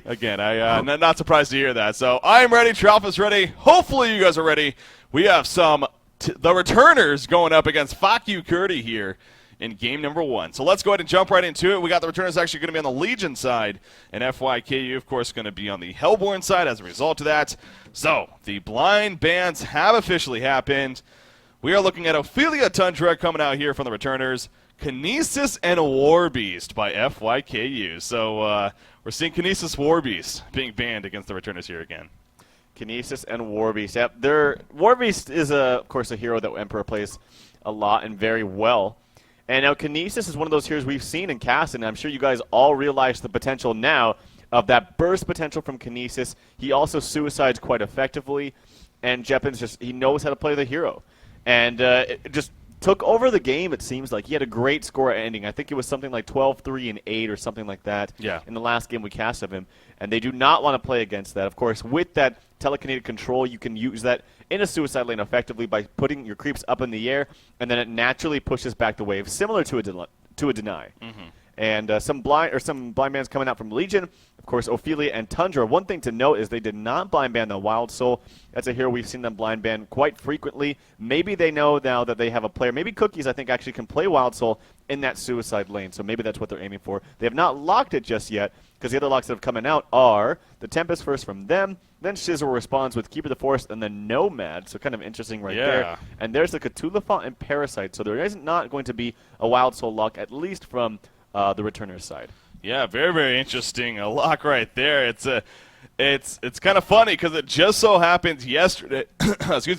Again, I'm not surprised to hear that. So I'm ready. Tralfa's ready. Hopefully you guys are ready. We have the returners going up against FYKU here in game number 1. So let's go ahead and jump right into it. We got the returners actually going to be on the Legion side, and FYKU, of course, going to be on the Hellborn side as a result of that. So the blind bans have officially happened. We are looking at Ophelia Tundra coming out here from the returners. Kinesis and Warbeast by FYKU. So we're seeing Kinesis Warbeast being banned against the returners here again. Kinesis and Warbeast. Yep, Warbeast is, of course, a hero that Emperor plays a lot and very well. And now Kinesis is one of those heroes we've seen in cast, and I'm sure you guys all realize the potential now of that burst potential from Kinesis. He also suicides quite effectively, and Jeppins he knows how to play the hero. And it just took over the game, it seems like. He had a great score ending. I think it was something like 12-3 and 8 or something like that in the last game we cast of him. And they do not want to play against that. Of course, with that telekinetic control, you can use that in a suicide lane effectively by putting your creeps up in the air, and then it naturally pushes back the wave, similar to a deny. Mm-hmm. And some blind bans coming out from Legion. Of course, Ophelia and Tundra. One thing to note is they did not blind ban the Wild Soul. That's a hero we've seen them blind ban quite frequently. Maybe they know now that they have a player. Maybe Cookies, I think, actually can play Wild Soul in that suicide lane. So maybe that's what they're aiming for. They have not locked it just yet, because the other locks that have coming out are the Tempest first from them, then Shizzle responds with Keeper of the Forest, and then Nomad. So kind of interesting there. And there's the Cthulhu Font and Parasite. So there is not going to be a Wild Soul lock, at least from the returner's side. Yeah, very, very interesting. A lock right there. It's kind of funny because it just so happens yesterday,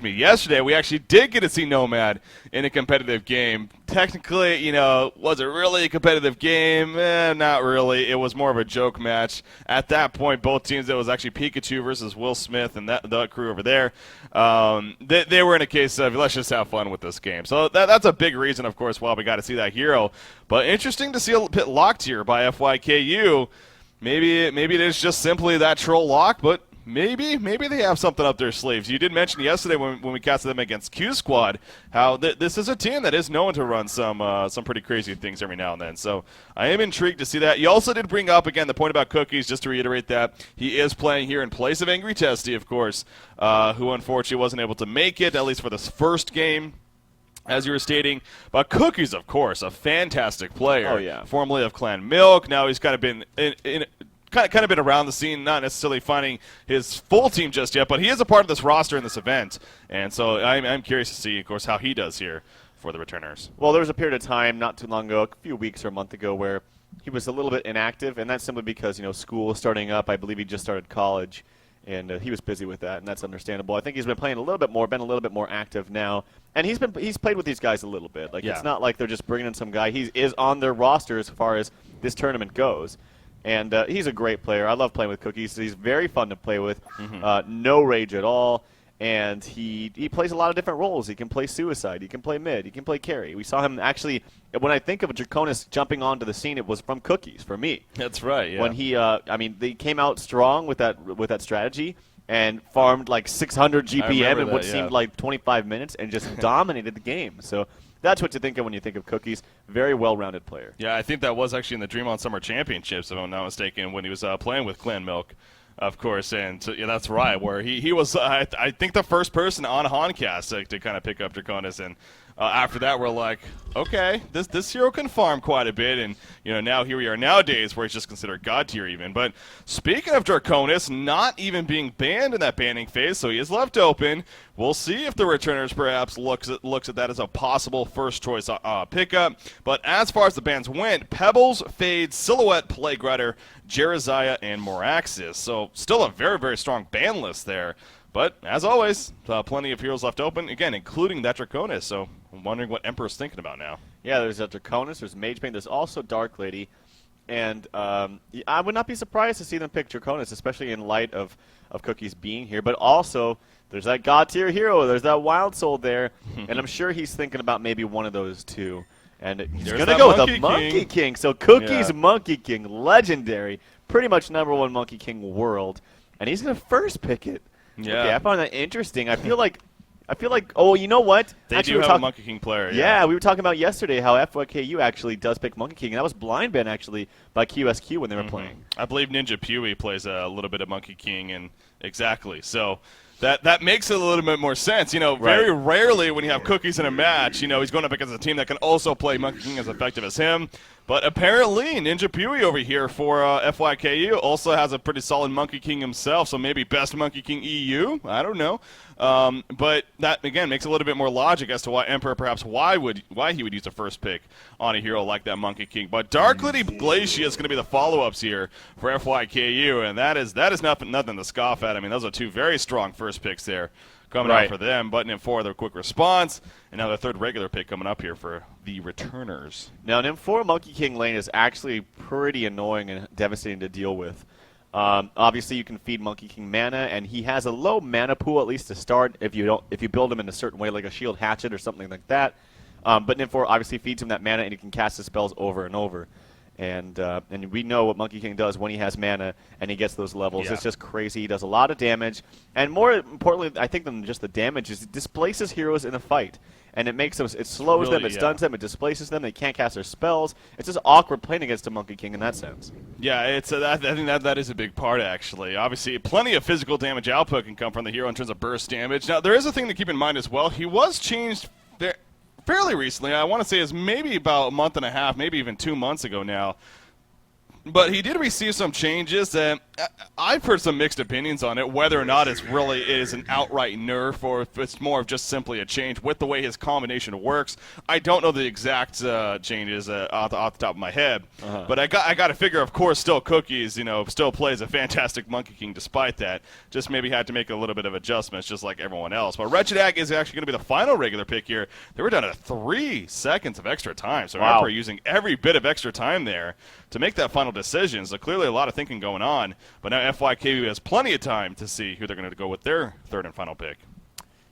yesterday we actually did get to see Nomad in a competitive game. Technically, was it really a competitive game? Not really. It was more of a joke match. At that point, both teams, it was actually Pikachu versus Will Smith and that crew over there. They were in a case of, let's just have fun with this game. So that's a big reason, of course, why we got to see that hero. But interesting to see a bit locked here by FYKU. Maybe it is just simply that troll lock, but maybe they have something up their sleeves. You did mention yesterday when we casted them against Q Squad how this is a team that is known to run some pretty crazy things every now and then. So I am intrigued to see that. You also did bring up again the point about Cookies, just to reiterate that he is playing here in place of Angry Testy, of course, who unfortunately wasn't able to make it, at least for this first game, as you were stating. But Cookies, of course, a fantastic player. Oh, yeah. Formerly of Clan Milk. Now he's kind of been kind of been around the scene, not necessarily finding his full team just yet, but he is a part of this roster in this event. And so I'm curious to see, of course, how he does here for the returners. Well, there was a period of time not too long ago, a few weeks or a month ago, where he was a little bit inactive, and that's simply because, school was starting up. I believe he just started college, and he was busy with that, and that's understandable. I think he's been playing a little bit more active now. And he's played with these guys a little bit. It's not like they're just bringing in some guy. He is on their roster as far as this tournament goes. And he's a great player. I love playing with Cookies. He's very fun to play with. No rage at all. And he plays a lot of different roles. He can play Suicide. He can play mid. He can play carry. We saw him actually, when I think of Draconis jumping onto the scene, it was from Cookies for me. That's right, yeah. When they came out strong with that strategy and farmed like 600 GPM in what seemed like 25 minutes and just dominated the game. So that's what you think of when you think of Cookies. Very well-rounded player. Yeah, I think that was actually in the Dream On Summer Championships, if I'm not mistaken, when he was playing with Clan Milk, of course. And so, that's right, where he was, I think, the first person on Honcast to kind of pick up Draconis. And after that, we're like, okay, this hero can farm quite a bit. And, now here we are nowadays where he's just considered God tier even. But speaking of Draconis, not even being banned in that banning phase, so he is left open. We'll see if the returners perhaps looks at that as a possible first choice pickup. But as far as the bans went, Pebbles, Fade, Silhouette, Plague Rider, Jeraziah, and Moraxis. So still a very, very strong ban list there. But, as always, plenty of heroes left open, again, including that Draconis. So I'm wondering what Emperor's thinking about now. Yeah, there's that Draconis, there's Mage Bane, there's also Dark Lady. And I would not be surprised to see them pick Draconis, especially in light of Cookies being here. But also, there's that God tier hero, there's that Wild Soul there. And I'm sure he's thinking about maybe one of those two. And he's going to go with the Monkey King. So Cookies Monkey King, legendary, pretty much #1 Monkey King world. And he's going to first pick it. Yeah. Okay, I found that interesting. I feel like I feel like, oh, you know what? They Actually, do we were have a talking- Monkey King player. Yeah, we were talking about yesterday how FYKU actually does pick Monkey King, and that was blind ban actually by QSQ when they were playing. I believe Ninja Pewee plays a little bit of Monkey King, and exactly. So that makes it a little bit more sense. You know, very rarely when you have Cookies in a match, you know, he's going up against a team that can also play Monkey King as effective as him. But apparently, Ninja Pewee over here for FYKU also has a pretty solid Monkey King himself, so maybe best Monkey King EU? I don't know. But that, again, makes a little bit more logic as to why Emperor perhaps why he would use a first pick on a hero like that Monkey King. But Dark Lady Glacia is going to be the follow-ups here for FYKU, and that is nothing to scoff at. I mean, those are two very strong first picks there coming out for them. Button in 4, their quick response, and now their third regular pick coming up here for the returners. Now, an M4 Monkey King lane is actually pretty annoying and devastating to deal with. Obviously, you can feed Monkey King mana, and he has a low mana pool at least to start if you build him in a certain way, like a Shield Hatchet or something like that. But N4 obviously feeds him that mana, and he can cast his spells over and over. And we know what Monkey King does when he has mana and he gets those levels. Yeah. It's just crazy. He does a lot of damage. And more importantly, I think, than just the damage, is it displaces heroes in a fight. And it makes them, it slows them, it stuns them, it displaces them. They can't cast their spells. It's just awkward playing against a Monkey King in that sense. Yeah, it's I think that is a big part, actually. Obviously, plenty of physical damage output can come from the hero in terms of burst damage. Now, there is a thing to keep in mind as well. He was changed fairly recently. I want to say it's maybe about a month and a half, maybe even 2 months ago now. But he did receive some changes, and I've heard some mixed opinions on it, whether or not it is an outright nerf or if it's more of just simply a change with the way his combination works. I don't know the exact changes off the top of my head, but I got to figure, of course, still Cookies, still plays a fantastic Monkey King despite that. Just maybe had to make a little bit of adjustments, just like everyone else. But Wretched Hag is actually going to be the final regular pick here. They were down to 3 seconds of extra time, so Emperor using every bit of extra time there to make that final decision. So clearly a lot of thinking going on. But now FYKU has plenty of time to see who they're going to go with their third and final pick.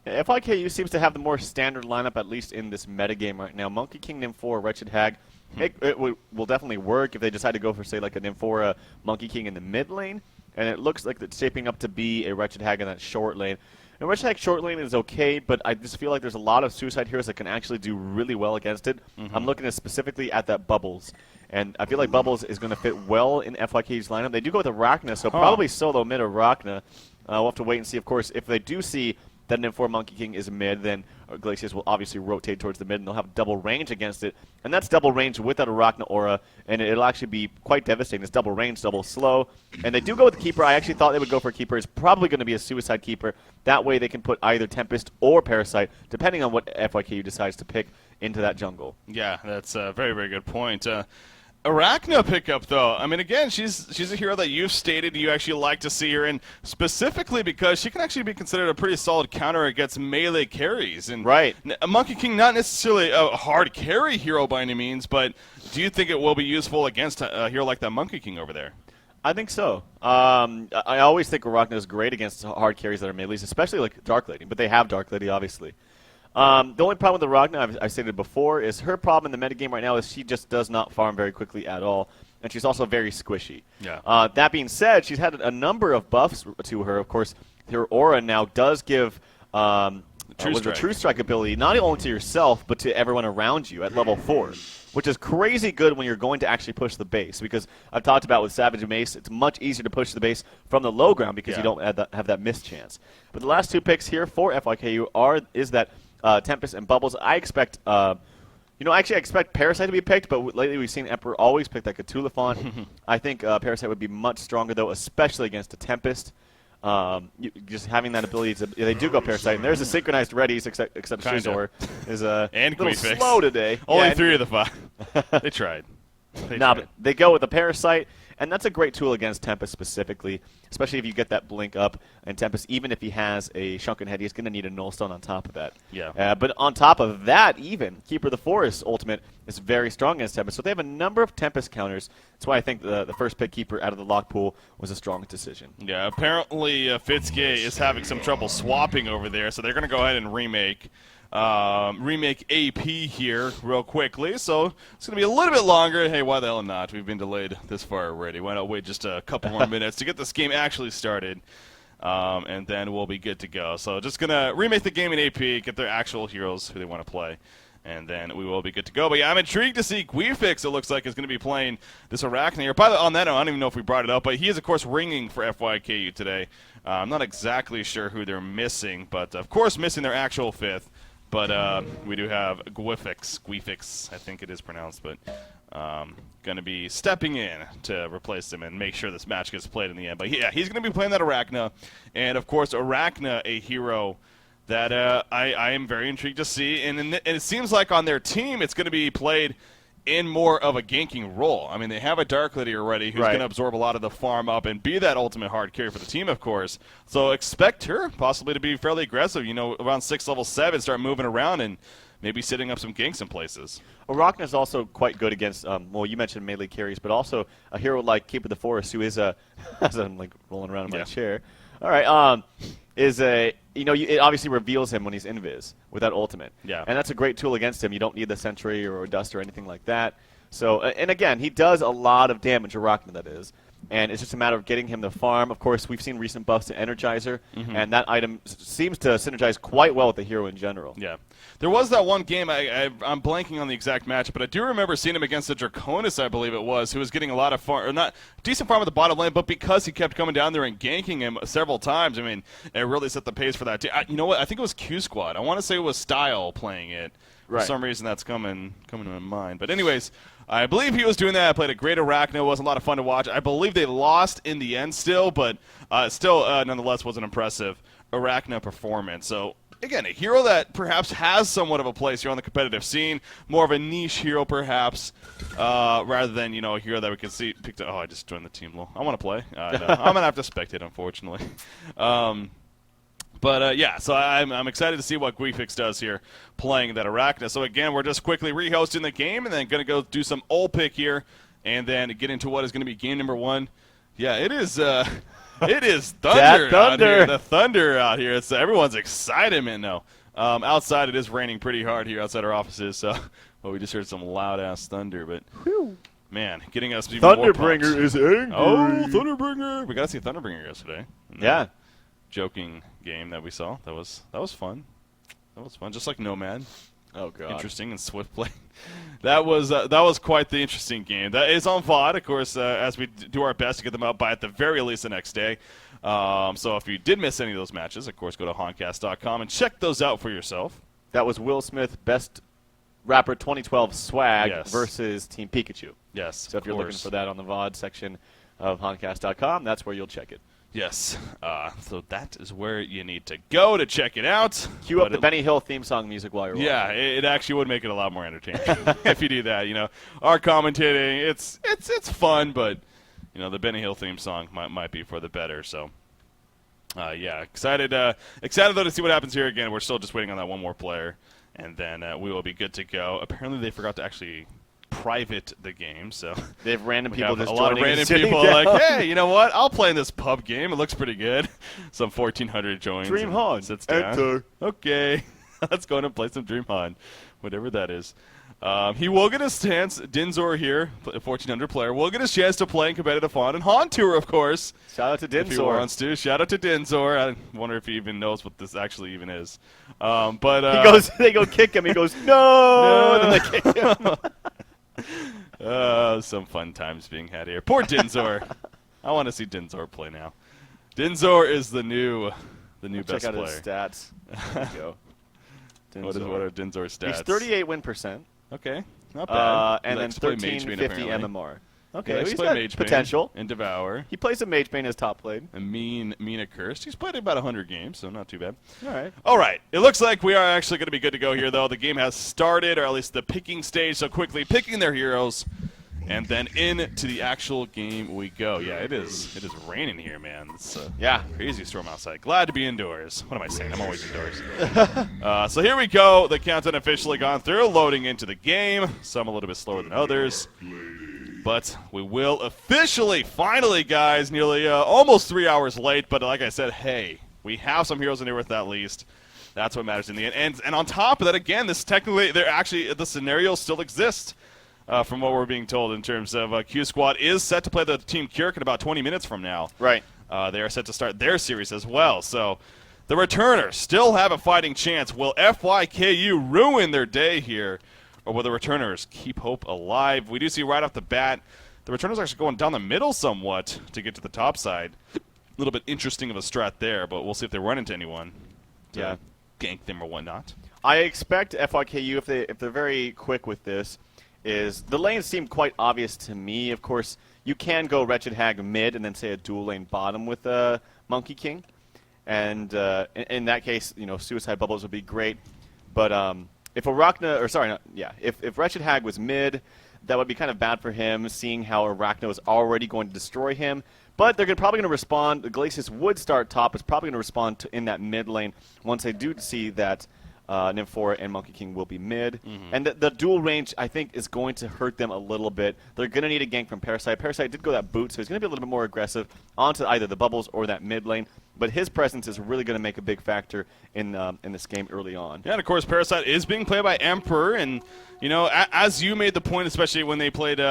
Yeah, FYKU seems to have the more standard lineup, at least in this metagame right now. Monkey King, Nymph4, Wretched Hag. It will definitely work if they decide to go for, say, like a Nymph4, Monkey King in the mid lane. And it looks like it's shaping up to be a Wretched Hag in that short lane. And Wretched Hag short lane is okay, but I just feel like there's a lot of Suicide heroes that can actually do really well against it. I'm looking specifically at that Bubbles. And I feel like Bubbles is going to fit well in FYK's lineup. They do go with Arachna, so probably solo mid Arachna. We'll have to wait and see, of course. If they do see that an M4 Monkey King is mid, then Glacius will obviously rotate towards the mid, and they'll have double range against it. And that's double range with that Arachna aura, and it'll actually be quite devastating. It's double range, double slow. And they do go with the Keeper. I actually thought they would go for a Keeper. It's probably going to be a Suicide Keeper. That way they can put either Tempest or Parasite, depending on what FYKU decides to pick, into that jungle. Yeah, that's a very, very good point. Arachna pickup, though. I mean, again, she's a hero that you've stated you actually like to see her in, specifically because she can actually be considered a pretty solid counter against melee carries. And Monkey King, not necessarily a hard carry hero by any means, but do you think it will be useful against a hero like that Monkey King over there? I think so. I always think Arachna is great against hard carries that are melees, especially like Dark Lady, but they have Dark Lady, obviously. The only problem with Arachna, I've stated before, is her problem in the metagame right now is she just does not farm very quickly at all, and she's also very squishy. Yeah. That being said, she's had a number of buffs to her. Of course, her aura now does give the True Strike ability not only to yourself, but to everyone around you at level 4, which is crazy good when you're going to actually push the base, because I've talked about with Savage and Mace, it's much easier to push the base from the low ground because you don't have that miss chance. But the last two picks here for FYKU is that Tempest and Bubbles. I expect, I expect Parasite to be picked, but lately we've seen Emperor always pick that Cthulhu font. I think Parasite would be much stronger, though, especially against a Tempest. Just having that ability to, they do go Parasite, and there's a synchronized readies, except Shizor is a little slow today. Only 3 of the 5. They tried. But they go with the Parasite, and that's a great tool against Tempest specifically, especially if you get that blink up. And Tempest, even if he has a Shrunken Head, he's going to need a Nullstone on top of that. Yeah. But on top of that, even, Keeper of the Forest ultimate is very strong against Tempest. So they have a number of Tempest counters. That's why I think the first pick Keeper out of the lock pool was a strong decision. Yeah, apparently Fitzgay is having some trouble swapping over there, so they're going to go ahead and remake AP here real quickly, so it's going to be a little bit longer. Hey, why the hell not? We've been delayed this far already. Why not wait just a couple more minutes to get this game actually started? and then we'll be good to go. So just going to remake the game in AP, get their actual heroes who they want to play, and then we will be good to go. But yeah, I'm intrigued to see Guifix, it looks like, is going to be playing this Arachne here. By the on that note, I don't even know if we brought it up, but he is, of course, ringing for FYKU today. I'm not exactly sure who they're missing, but of course missing their actual 5th. But we do have Guifix, I think it is pronounced, but going to be stepping in to replace him and make sure this match gets played in the end. But yeah, he's going to be playing that Arachne, and of course Arachne, a hero that I am very intrigued to see. And it seems like on their team it's going to be played in more of a ganking role. I mean, they have a Dark Lady already who's going to absorb a lot of the farm up and be that ultimate hard carry for the team, of course. So expect her possibly to be fairly aggressive, around 6, level 7, start moving around and maybe setting up some ganks in places. Arachne is also quite good against, you mentioned melee carries, but also a hero like Keep of the Forest, who is as I'm like rolling around in my chair. All right, it obviously reveals him when he's invis with that ultimate. Yeah. And that's a great tool against him. You don't need the Sentry or Dust or anything like that. So, and again, he does a lot of damage, Arachne that is. And it's just a matter of getting him the farm. Of course, we've seen recent buffs to Energizer, and that item seems to synergize quite well with the hero in general. Yeah. There was that one game, I'm blanking on the exact match, but I do remember seeing him against the Draconis, I believe it was, who was getting a lot of farm, or not decent farm at the bottom lane, but because he kept coming down there and ganking him several times, I mean, it really set the pace for that. You know what? I think it was Q Squad. I want to say it was Style playing it. For some reason, that's coming to my mind. But anyways, I believe he was doing that. I played a great Arachne. It was a lot of fun to watch. I believe they lost in the end still, but nonetheless was an impressive Arachne performance. So, again, a hero that perhaps has somewhat of a place here on the competitive scene, more of a niche hero perhaps, rather than, a hero that we can see picked up. Oh, I just joined the team. I want to play. No, I'm going to have to spectate, unfortunately. Yeah, so I'm excited to see what Guifix does here playing that Arachne. So, again, we're just quickly re-hosting the game and then going to go do some ult pick here and then get into what is going to be game number 1. Yeah, it is thunder out here. The thunder out here. It's everyone's excited, man. No. Outside, it is raining pretty hard here outside our offices, so we just heard some loud-ass thunder. But, man, getting us even more pumped. Thunderbringer is angry. Oh, Thunderbringer. We got to see Thunderbringer yesterday. Yeah. Joking game that we saw. That was fun. That was fun. Just like Nomad. Oh god. Interesting and swift play. That was quite the interesting game. That is on VOD, of course, as we do our best to get them out by at the very least the next day. So if you did miss any of those matches, of course, go to honcast.com and check those out for yourself. That was Will Smith Best Rapper 2012 Swag versus Team Pikachu. Yes. So if you're looking for that on the VOD section of honcast.com, that's where you'll check it. Yes, so that is where you need to go to check it out. Cue up the Benny Hill theme song music while you're watching. Yeah, it actually would make it a lot more entertaining if you do that. Our commentating, it's fun, but the Benny Hill theme song might be for the better. So, yeah, excited though to see what happens here. Again, we're still just waiting on that one more player, and then we will be good to go. Apparently, they forgot to actually private the game, so they have random people just a lot of random people like, hey, you know what? I'll play in this pub game. It looks pretty good. Some 1,400 joins. Dream Han sits down. Enter. Okay, let's go and play some Dream Han, whatever that is. He will get his chance. Dinzor here, a 1,400 player, will get his chance to play in competitive Han and Han Tour, of course. Shout out to Dinzor. If he wants to. Shout out to Dinzor. I wonder if he even knows what this actually even is. But they go kick him. He goes, no. And then they kick him. Some fun times being had here. Poor Dinzor. I want to see Dinzor play now. Dinzor is the new best player. Check out player. his stats. There you go. What are Dinzor's stats? He's 38 win percent. Okay, not bad. And then 1350 MMR. Okay, he's got Mage potential. And Devour. He plays some Mage Bane as top played. And Mean Accursed. He's played about 100 games, so not too bad. All right. It looks like we are actually going to be good to go here, though. The game has started, or at least the picking stage, so quickly picking their heroes. And then into the actual game we go. Yeah, it is raining here, man. It's a crazy storm outside. Glad to be indoors. What am I saying? I'm always indoors. So here we go. The countdown officially gone through, loading into the game. Some a little bit slower than others. But we will officially, finally, guys, nearly almost 3 hours late. But like I said, hey, we have some heroes in here with that least. That's what matters in the end. And on top of that, again, this technically, the scenario still exists. From what we're being told in terms of Q Squad is set to play the Team Keurig in about 20 minutes from now. Right. They are set to start their series as well. So the returners still have a fighting chance. Will FYKU ruin their day here, or will the returners keep hope alive? We do see right off the bat, the returners actually going down the middle somewhat to get to the top side. A little bit interesting of a strat there, but we'll see if they run into anyone to gank them or whatnot. I expect FYKU, if they're very quick with this, is the lanes seem quite obvious to me. Of course, you can go Wretched Hag mid and then say a dual lane bottom with Monkey King. And in that case, Suicide Bubbles would be great. But if if Wretched Hag was mid, that would be kind of bad for him, seeing how Arachno is already going to destroy him. But they're probably going to respond. The Glacius would start top. It's probably going to respond in that mid lane once they do see that Nymphora and Monkey King will be mid. Mm-hmm. And the dual range, I think, is going to hurt them a little bit. They're going to need a gank from Parasite. Parasite did go that boot, so he's going to be a little bit more aggressive onto either the bubbles or that mid lane. But his presence is really going to make a big factor in this game early on. Yeah, and of course, Parasite is being played by Emperor. And, as you made the point, especially when they played TT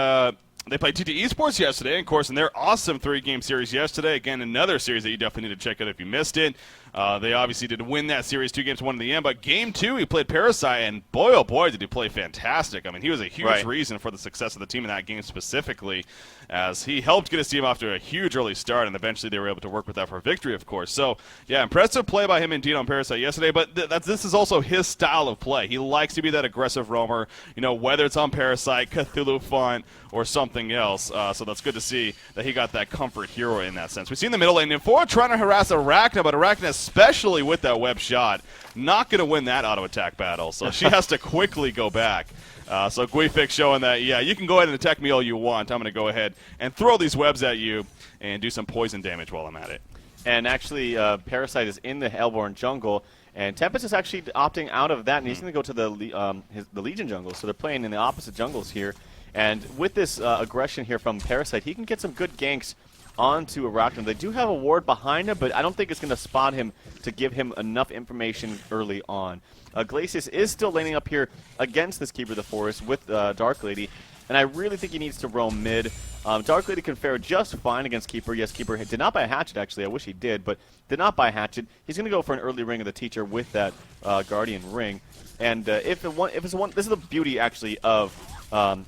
Esports yesterday, and of course, in their awesome 3-game series yesterday. Again, another series that you definitely need to check out if you missed it. They obviously did win that series 2 games, 1 in the end. But game 2, he played Parasite, and boy, oh boy, did he play fantastic. I mean, he was a huge reason for the success of the team in that game specifically, as he helped get his team off to a huge early start, and eventually they were able to work with that for victory, of course. So, yeah, impressive play by him indeed on Parasite yesterday, but this is also his style of play. He likes to be that aggressive roamer, whether it's on Parasite, Cthulhu Font, or something else. So that's good to see that he got that comfort hero in that sense. We see in the middle lane, Nymphora trying to harass Arachna, but Arachna, especially with that web shot, not going to win that auto attack battle. So she has to quickly go back. So Guifix showing that, yeah, you can go ahead and attack me all you want. I'm going to go ahead and throw these webs at you and do some poison damage while I'm at it. And actually, Parasite is in the Hellborn jungle, and Tempest is actually opting out of that, and he's going to go to the Legion jungle. So they're playing in the opposite jungles here. And with this aggression here from Parasite, he can get some good ganks onto Arachno. They do have a ward behind him, but I don't think it's going to spot him to give him enough information early on. Glacius is still laning up here against this Keeper of the Forest with Dark Lady, and I really think he needs to roam mid. Dark Lady can fare just fine against Keeper. Yes, Keeper did not buy a Hatchet, actually. I wish he did, but did not buy a Hatchet. He's going to go for an early Ring of the Teacher with that Guardian Ring. And this is the beauty, actually, of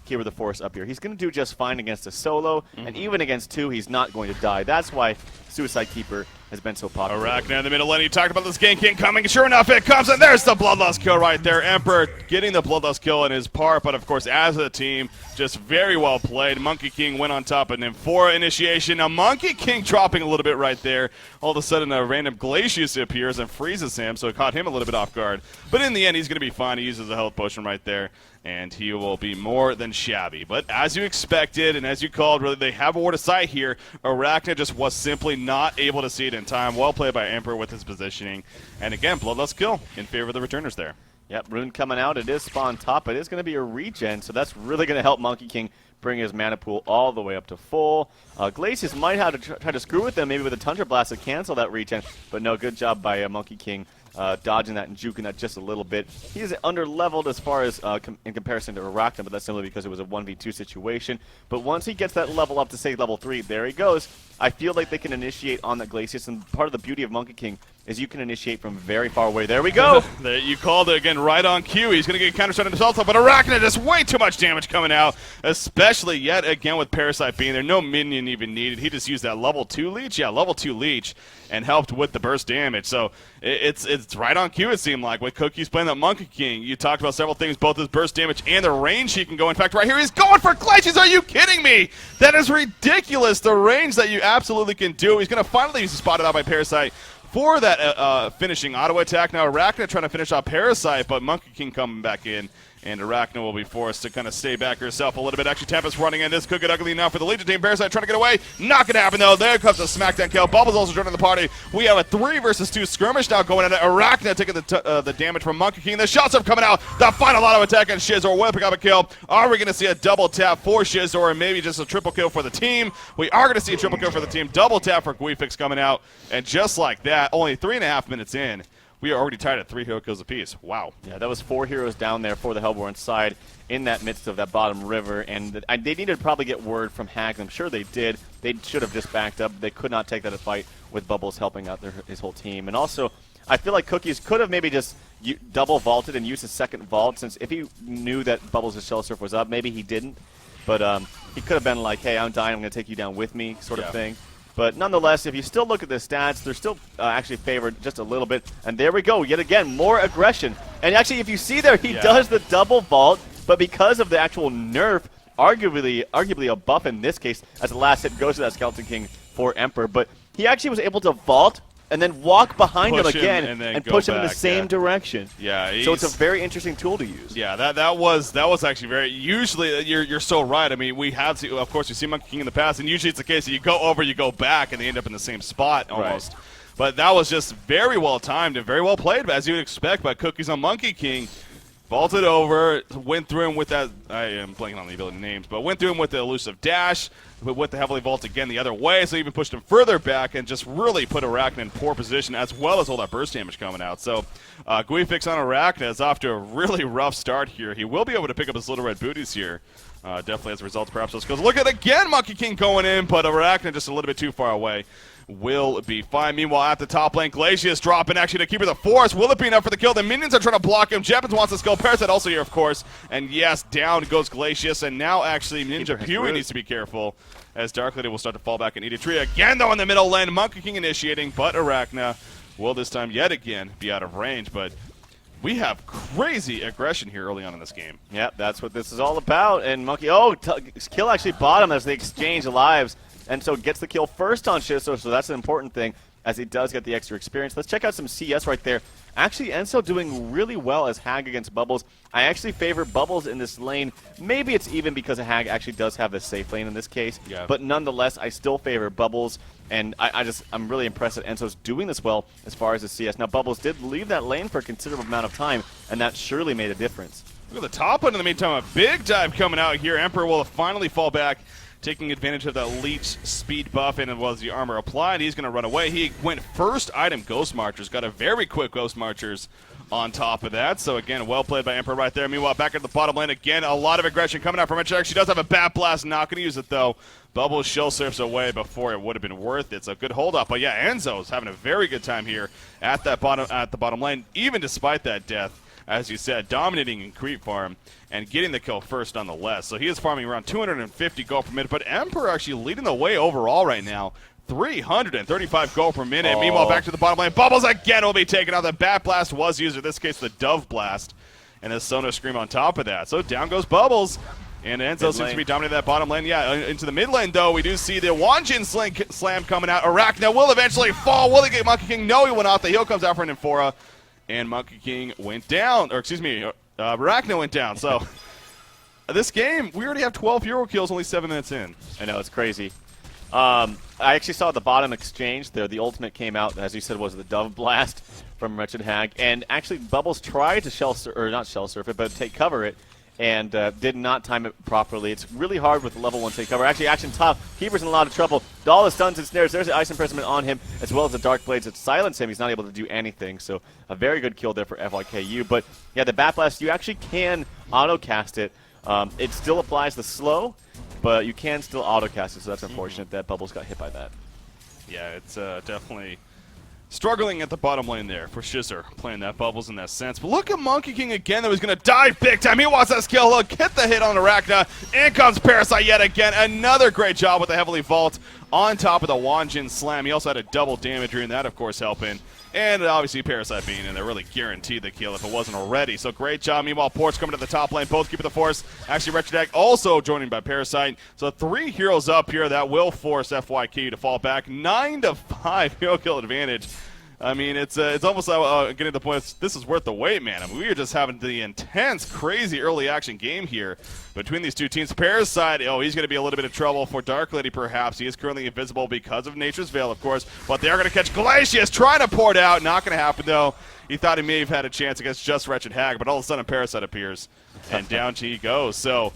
Keeper of the Forest up here. He's going to do just fine against a solo, and even against 2, he's not going to die. That's why Suicide Keeper has been so popular. Arachna in the middle lane. You talked about this gank coming. Sure enough, it comes, and there's the Bloodlust kill right there. Emperor getting the Bloodlust kill in his part, but of course, as a team, just very well played. Monkey King went on top of Nymphora initiation. Now, Monkey King dropping a little bit right there. All of a sudden, a random Glacius appears and freezes him, so it caught him a little bit off guard. But in the end, he's going to be fine. He uses a health potion right there, and he will be more than shabby. But as you expected, and as you called, really, they have a ward of sight here. Arachna just was simply not able to see it in time. Well played by Emperor with his positioning. And again, Bloodlust kill in favor of the returners there. Yep, Rune coming out. It is spawn top. It is going to be a regen, so that's really going to help Monkey King bring his mana pool all the way up to full. Glacius might have to try to screw with them, maybe with a Tundra Blast to cancel that regen, but no, good job by Monkey King dodging that and juking that just a little bit. He's under-leveled as far as in comparison to Arachna, but that's simply because it was a 1v2 situation. But once he gets that level up to, say, level 3, there he goes. I feel like they can initiate on that Glacius, and part of the beauty of Monkey King is you can initiate from very far away. There we go! You called it again right on cue. He's going to get counter-shot himself, but Arachna just way too much damage coming out, especially yet again with Parasite being there. No minion even needed. He just used that level 2 leech. Yeah, level 2 leech, and helped with the burst damage. So it's right on cue, it seemed like, with Cookies playing that Monkey King. You talked about several things, both his burst damage and the range he can go. In fact, right here, he's going for Glacius. Are you kidding me? That is ridiculous, the range that you absolutely can do. He's going to finally be spotted out by Parasite for that finishing auto attack. Now Arachna trying to finish off Parasite, but Monkey King coming back in, and Arachna will be forced to kind of stay back herself a little bit. Actually, Tempest running in. This could get ugly now for the Legion team. Parasite trying to get away. Not going to happen, though. There comes the smackdown kill. Bubbles also joining the party. We have a 3 versus 2 skirmish now going at it. Arachna taking the damage from Monkey King. The shots are coming out. The final auto attack on Shizor will pick up a kill. Are we going to see a double tap for Shizor, or maybe just a triple kill for the team? We are going to see a triple kill for the team. Double tap for Guifix coming out. And just like that, only 3.5 minutes in, we are already tied at 3 hero kills apiece. Wow. Yeah, that was 4 heroes down there for the Hellborn side in that midst of that bottom river, and they needed to probably get word from Hag. I'm sure they did. They should have just backed up. They could not take that a fight with Bubbles helping out his whole team. And also, I feel like Cookies could have maybe just double vaulted and used his second vault, since if he knew that Bubbles' Shell Surf was up, maybe he didn't. But he could have been like, hey, I'm dying, I'm going to take you down with me, sort of thing. But nonetheless, if you still look at the stats, they're still actually favored just a little bit. And there we go, yet again, more aggression. And actually, if you see there, he does the double vault, but because of the actual nerf, arguably a buff in this case, as the last hit goes to that Skeleton King for Emperor. But he actually was able to vault and then walk behind him again and push him in the same direction. Yeah, so it's a very interesting tool to use. Yeah, that was actually very. Usually, you're so right. I mean, we have to. Of course, we've seen Monkey King in the past, and usually it's the case that you go over, you go back, and they end up in the same spot almost. Right. But that was just very well timed and very well played, as you would expect by Cookies on Monkey King. Vaulted over, went through him with that. I am blanking on the ability names, but went through him with the elusive dash, but with the heavily vault again the other way, so even pushed him further back and just really put Arachna in poor position, as well as all that burst damage coming out. So GUI fix on Arachna is off to a really rough start here. He will be able to pick up his little red booties here. Definitely as a result, perhaps those skills. Look at again Monkey King going in, but Arachna just a little bit too far away. Will be fine. Meanwhile, at the top lane, Glacius dropping actually to Keeper of the Forest. Will it be enough for the kill? The minions are trying to block him. Jeppins wants to skill. Parasite also here, of course. And yes, down goes Glacius. And now actually Ninja Huey needs to be careful, as Dark Lady will start to fall back and eat a tree again, though, in the middle lane. Monkey King initiating, but Arachna will this time yet again be out of range. But we have crazy aggression here early on in this game. Yep, that's what this is all about. And Monkey, kill actually bottom as they exchange lives. And so gets the kill first on Shiso, so that's an important thing, as he does get the extra experience. Let's check out some CS right there. Actually, Enzo doing really well as Hag against Bubbles. I actually favor Bubbles in this lane. Maybe it's even because Hag actually does have the safe lane in this case. Yeah. But nonetheless, I still favor Bubbles. And I'm really impressed that Enzo's doing this well as far as the CS. Now, Bubbles did leave that lane for a considerable amount of time, and that surely made a difference. Look at the top one in the meantime. A big dive coming out here. Emperor will finally fall back, taking advantage of that leech speed buff and as well as the armor applied. He's going to run away. He went first item Ghost Marchers. Got a very quick Ghost Marchers on top of that. So again, well played by Emperor right there. Meanwhile, back at the bottom lane again, a lot of aggression coming out from Edge. She does have a Bat Blast. Not going to use it though. Bubbles shell surfs away before it would have been worth it. So good hold up. But yeah, Enzo's having a very good time here at the bottom lane, even despite that death. As you said, dominating in creep farm and getting the kill first nonetheless. So he is farming around 250 gold per minute, but Emperor actually leading the way overall right now. 335 gold per minute. Oh. Meanwhile, back to the bottom lane. Bubbles again will be taken out. The Bat Blast was used, in this case the Dove Blast, and the Sonar Scream on top of that. So down goes Bubbles. And Enzo seems to be dominating that bottom lane. Yeah, into the mid lane, though, we do see the Wanjin Slam coming out. Arachna will eventually fall. Will he get Monkey King? No, he went off. The heal comes out for an Infora. And Monkey King went down, or excuse me, Arachna went down. So this game, we already have 12 hero kills, only 7 minutes in. I know, it's crazy. I actually saw the bottom exchange there. The ultimate came out, as you said, was the Dove Blast from Wretched Hag. And actually, Bubbles tried to not shell surf it, but cover it. And did not time it properly. It's really hard with level 1 take cover. Actually, action top. Keeper's in a lot of trouble. All the stuns and snares. There's the Ice Imprisonment on him, as well as the Dark Blades that silence him. He's not able to do anything. So a very good kill there for FYKU. But yeah, the Bat Blast, you actually can auto-cast it. It still applies the slow, but you can still auto-cast it. So that's unfortunate that Bubbles got hit by that. Yeah, it's definitely struggling at the bottom lane there for Shizer, playing that Bubbles in that sense. But look at Monkey King again, that was going to dive big time. He wants that skill hook, get the hit on Arachna. In comes Parasite yet again. Another great job with the Heavily Vault on top of the Wanjin Slam. He also had a double damage and that, of course, helping. And obviously Parasite being in there really guaranteed the kill if it wasn't already. So great job. Meanwhile, Port's coming to the top lane. Both keeping the force. Actually, Wretched Hag also joining by Parasite. So 3 heroes up here that will force FYKU to fall back. 9-5 hero kill advantage. I mean, it's almost getting to the point this is worth the wait, man. I mean, we are just having the intense, crazy early action game here between these two teams. Parasite, he's going to be a little bit of trouble for Dark Lady, perhaps. He is currently invisible because of Nature's Veil, of course. But they are going to catch Glacius, trying to pour it out. Not going to happen, though. He thought he may have had a chance against just Wretched Hag, but all of a sudden Parasite appears, and down he goes. So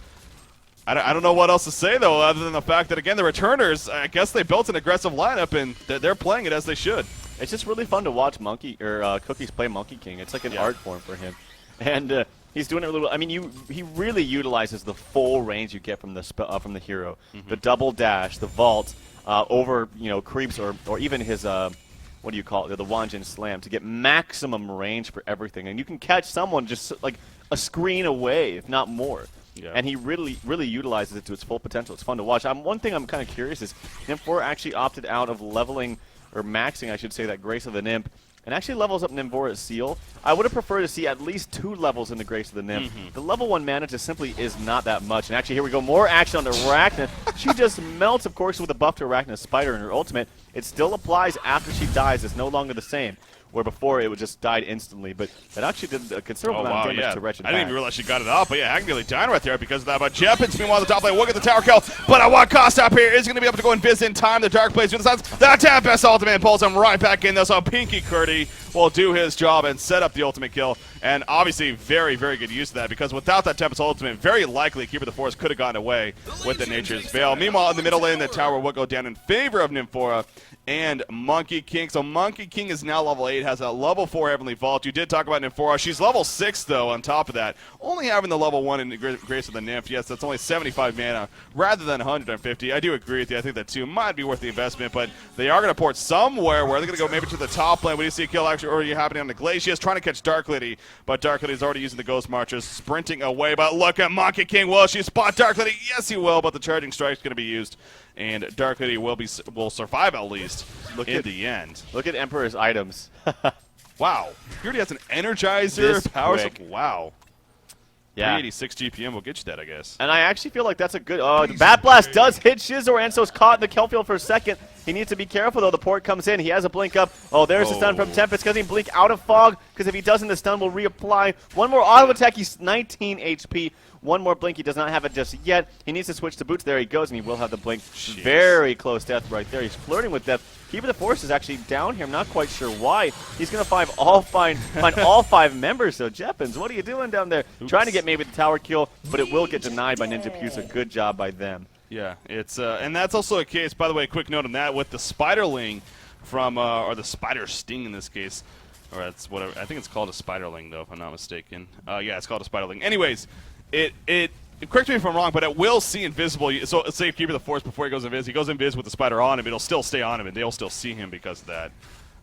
I don't know what else to say, though, other than the fact that, again, the returners, I guess they built an aggressive lineup, and they're playing it as they should. It's just really fun to watch Cookies play Monkey King. It's like an art form for him. And he's doing it a little. I mean, he really utilizes the full range you get from the hero, the double dash, the vault, over creeps or even his what do you call it, the Wanjin slam to get maximum range for everything. And you can catch someone just like a screen away, if not more. Yeah. And he really utilizes it to its full potential. It's fun to watch. One thing I'm kind of curious is Nymphora actually opted out of leveling or maxing, I should say, that Grace of the Nymph. And actually levels up Nymfora's Seal. I would have preferred to see at least 2 levels in the Grace of the Nymph. The level 1 mana just simply is not that much. And actually, here we go. More action on Arachna. She just melts, of course, with a buff to Arachna's Spider in her ultimate. It still applies after she dies. It's no longer the same. Where before it would just died instantly, but it actually did a considerable amount of damage to Wretched I didn't Hag. even realize she got it up, but yeah, Hag nearly dying right there because of that. But Jeppins, meanwhile, the top lane will get the tower kill, but at what cost up here is going to be able to go and visit in time. The Dark Blaze with the Suns. That Tempest ultimate pulls him right back in, though, so Pinky Curdy will do his job and set up the ultimate kill. And obviously, very, very good use of that because without that Tempest ultimate, very likely Keeper of the Forest could have gotten away with the Nature's Veil. Meanwhile, in the middle lane, the tower will go down in favor of Nymphora and Monkey King. So Monkey King is now level 8, has a level 4 Heavenly Vault. You did talk about Nymphora. She's level 6, though, on top of that. Only having the level 1 in the Grace of the Nymph. Yes, that's only 75 mana rather than 150. I do agree with you. I think that 2 might be worth the investment, but they are going to port somewhere where they're going to go maybe to the top lane. We do see a kill actually already happening on the Glacius, trying to catch Dark Lady, but Dark Lady's already using the Ghost Marchers, sprinting away. But look at Monkey King. Will she spot Dark Lady? Yes, he will, but the Charging Strike's going to be used, and Dark Lady will survive at least in the end. Look at Emperor's items. Wow. He already has an Energizer, power. Wow. Yeah. 386 GPM will get you that, I guess. And I actually feel like that's a good... the Bat Blast does hit Shizor. Enso's caught in the kill field for a second. He needs to be careful, though. The port comes in. He has a blink up. Oh, there's the stun from Tempest. Doesn't he blink out of Fog? Because if he doesn't, the stun will reapply. One more auto attack. He's 19 HP. One more blink. He does not have it just yet. He needs to switch to boots. There he goes, and he will have the blink. Jeez. Very close death right there. He's flirting with death. Keeper of the Force is actually down here. I'm not quite sure why. He's going to find all 5 members. So, Jeppins, what are you doing down there? Oops. Trying to get maybe the tower kill, but it will get denied by Ninja Pusa. Good job by them. Yeah, it's and that's also a case, by the way, quick note on that, with the Spiderling from, or the Spider Sting in this case, or that's whatever, I think it's called a Spiderling, though, if I'm not mistaken. Yeah, it's called a Spiderling. Anyways, correct me if I'm wrong, but it will see invisible. So let's say Keeper of the Force before he goes invis. He goes invis with the spider on him. It'll still stay on him, and they'll still see him because of that,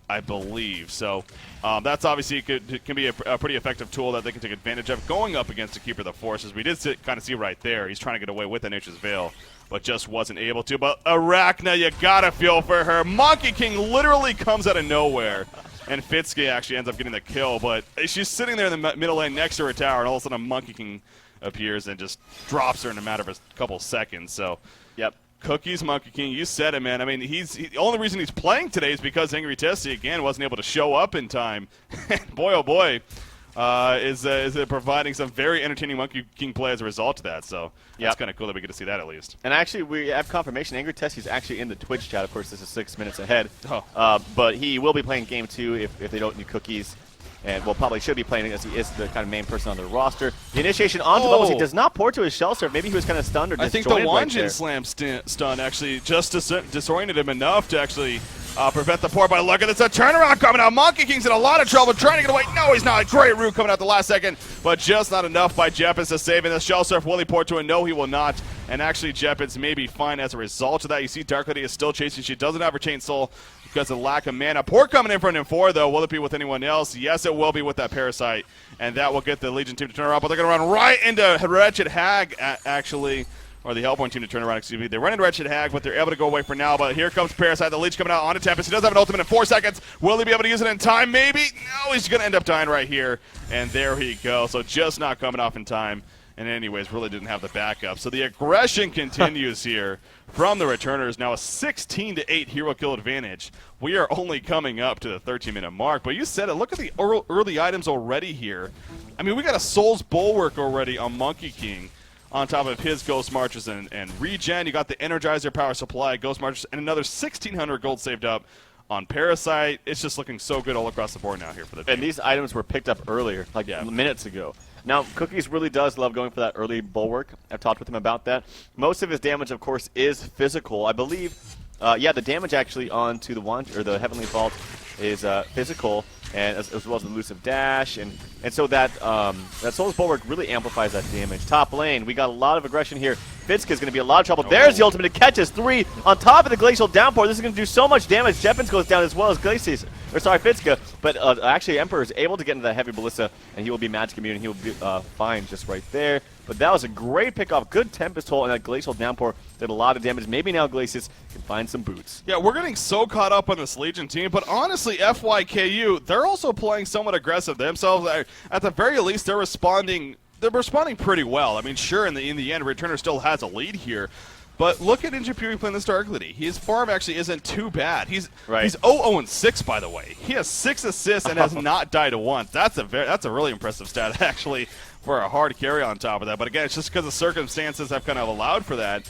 I believe. So that's obviously can be a pretty effective tool that they can take advantage of going up against a Keeper of the Force, as we did kind of see right there. He's trying to get away with the Nature's Veil, but just wasn't able to. But Arachna, you gotta feel for her. Monkey King literally comes out of nowhere. And Fitsuke actually ends up getting the kill, but she's sitting there in the middle lane next to her tower, and all of a sudden a Monkey King appears and just drops her in a matter of a couple seconds. So, yep. Cookies, Monkey King, you said it, man. I mean, the only reason he's playing today is because Angry Tessie, again, wasn't able to show up in time. Boy, oh boy, is it providing some very entertaining Monkey King play as a result of that. So, that's kind of cool that we get to see that at least. And actually, we have confirmation. Angry Tessie's actually in the Twitch chat. Of course, this is 6 minutes ahead. Oh. But he will be playing Game 2 if they don't do Cookies. And, well, probably should be playing as he is the kind of main person on the roster. The initiation onto Bubbles. He does not port to his shell serve. Maybe he was kind of stunned or disjointed. I think the Wanjin slam stun actually just disoriented him enough to actually prevent the port. But look at this, a turnaround coming out. Monkey King's in a lot of trouble trying to get away. No, he's not. Great root coming out the last second, but just not enough by Jeppins to save in the shell surf. Will he port to it? No, he will not. And actually, Jeppins may be fine as a result of that. You see Dark Lady is still chasing. She doesn't have her Chain Soul because of lack of mana. Port coming in for an M4, though. Will it be with anyone else? Yes, it will be with that Parasite, and that will get the Legion team to turn around. But they're going to run right into Wretched Hag, actually, or the Hellborn team to turn around, excuse me. They run into Wretched Hag, but they're able to go away for now. But here comes Parasite, the Leech coming out onto Tempest. He does have an ultimate in 4 seconds. Will he be able to use it in time? Maybe. No, he's going to end up dying right here, and there he goes. So just not coming off in time. And anyways, really didn't have the backup. So the aggression continues here from the returners. Now a 16-8 hero kill advantage. We are only coming up to the 13-minute mark. But you said it. Look at the early items already here. I mean, we got a Soul's Bulwark already on Monkey King on top of his Ghost Marchers and regen. You got the Energizer Power Supply, Ghost Marchers, and another 1,600 gold saved up on Parasite. It's just looking so good all across the board now here for the team. And these items were picked up earlier, like minutes ago. Now, Cookies really does love going for that early bulwark. I've talked with him about that. Most of his damage, of course, is physical. I believe Yeah, the damage actually onto the Heavenly Vault is physical, and as well as the elusive dash, and so that Soulless Bulwark really amplifies that damage. Top lane, we got a lot of aggression here. FYKU going to be in a lot of trouble. There's the ultimate to catch us. 3 on top of the Glacial Downpour. This is going to do so much damage. Jeppins goes down as well as FYKU, but actually Emperor is able to get into that heavy Ballista, and he will be magic immune, and he will be fine just right there. But that was a great pickoff. Good Tempest Hole, and that Glacial Downpour did a lot of damage. Maybe now Glacius can find some boots. Yeah, we're getting so caught up on this Legion team, but honestly, FYKU, they're also playing somewhat aggressive themselves. At the very least, they're responding pretty well. I mean, sure, in the end, Returner still has a lead here. But look at Injapuri playing this Dark Lady. His farm actually isn't too bad. He's 0-0-6, by the way. He has 6 assists and has not died once. That's a really impressive stat, actually, for a hard carry on top of that. But again, it's just because the circumstances have kind of allowed for that.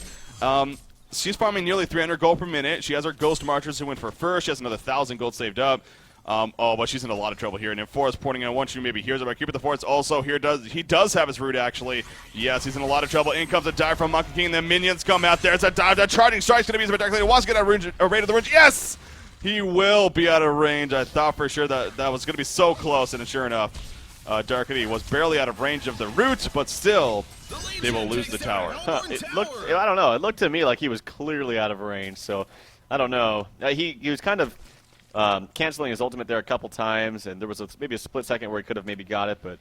She's farming nearly 300 gold per minute. She has her Ghost Marchers who went for first. She has another 1,000 gold saved up. But she's in a lot of trouble here. And then Forrest pointing out once you maybe hears about Cupid the Forest. Also, he does have his root, actually. Yes, he's in a lot of trouble. In comes a dive from Monkey King. The minions come out there. It's a dive. That charging strike's going to be used by Dark Lady. Wants to get a rate of the range. Yes! He will be out of range. I thought for sure that was going to be so close. And sure enough, Dark Lady was barely out of range of the root, but still, they will lose the tower. I don't know. It looked to me like he was clearly out of range. So, I don't know. He was kind of canceling his ultimate there a couple times, and there was maybe a split second where he could have maybe got it, but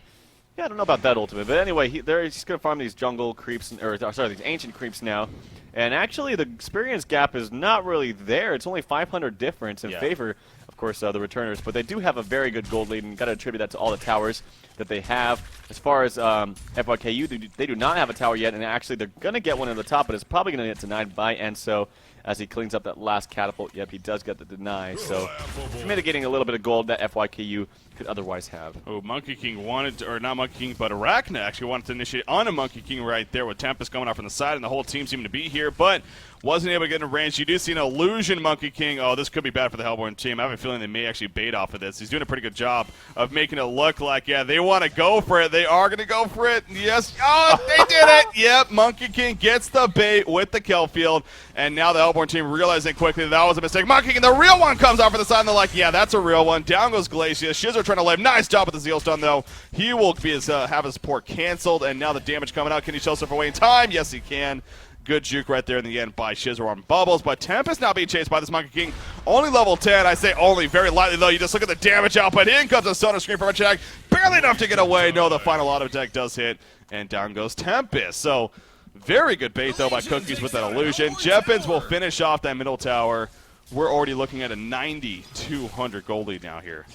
yeah, I don't know about that ultimate. But anyway, he's going to farm these jungle creeps, these ancient creeps now, and actually the experience gap is not really there. It's only 500 difference in favor, of course, the returners, but they do have a very good gold lead, and got to attribute that to all the towers that they have. As far as FYKU, they do not have a tower yet, and actually they're going to get one at the top, but it's probably going to get denied by Enso as he cleans up that last catapult. Yep, he does get the deny, so he's mitigating a little bit of gold that FYKU could otherwise have. Oh, Monkey King wanted to, or not Monkey King, but Arachna actually wanted to initiate on a Monkey King right there with Tempest coming out from the side, and the whole team seemed to be here, but wasn't able to get in range. You do see an illusion Monkey King. Oh, this could be bad for the Hellborn team. I have a feeling they may actually bait off of this. He's doing a pretty good job of making it look like, yeah, they want to go for it. They are going to go for it. Yes. Oh, they did it. Yep, Monkey King gets the bait with the kill field, and now the Hellborn team realizing quickly that was a mistake. Monkey King, the real one, comes out for the side, and they're like, yeah, that's a real one. Down goes Glacius. Shizzer trying to live. Nice job with the Zeal Stone, though. He will be have his port canceled, and now the damage coming out. Can he show himself away in time? Yes, he can. Good juke right there in the end by Shizzer on Bubbles, but Tempest now being chased by this Monkey King. Only level 10. I say only very lightly, though. You just look at the damage output. In comes a Sonar Screen from a check. Barely enough to get away. No, the final auto attack does hit, and down goes Tempest. So, very good bait, though, by Cookies with that illusion. Jeppins will finish off that middle tower. We're already looking at a 9,200 gold lead now here.